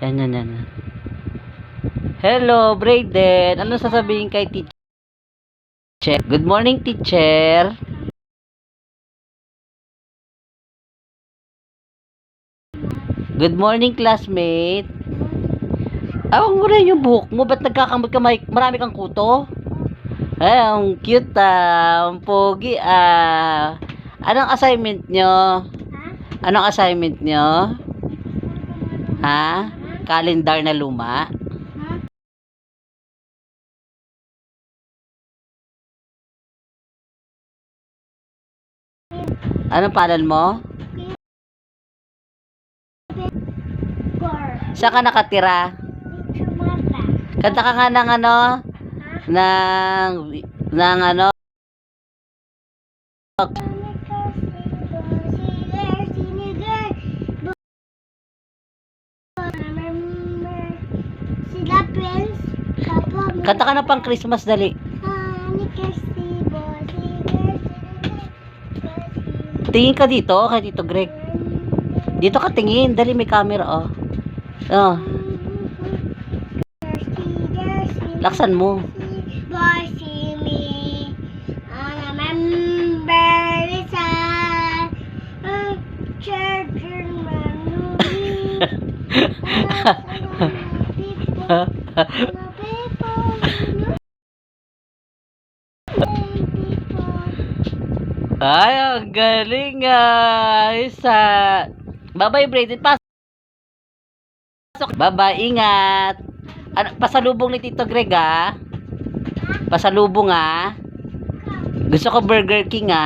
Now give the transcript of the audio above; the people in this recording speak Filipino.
Yan, yan, yan. Hello, Brayden. Ano sasabihin kay teacher? Good morning, teacher. Good morning, classmate. Ang mura yung buhok mo. Ba't nagkakamot ka? Marami kang kuto? Ay, ang cute ang pogi Anong assignment nyo? Anong assignment nyo? Ha? Calendar na luma? Anong panel mo? Saan ka nakatira? Kanta ka nga ng ano? Ng ano? Kanta ka na pang Christmas, dali. Tingin ka dito, kay Tito Greg. Dito ka tingin, dali, may camera, oh. Oh. Laksan mo. Ay, ang galing isa. Bye-bye, Brayden. Pasok. Bye-bye, ingat. Ano, pasalubong ni Tito Greg, Pasalubong, Gusto ko Burger King,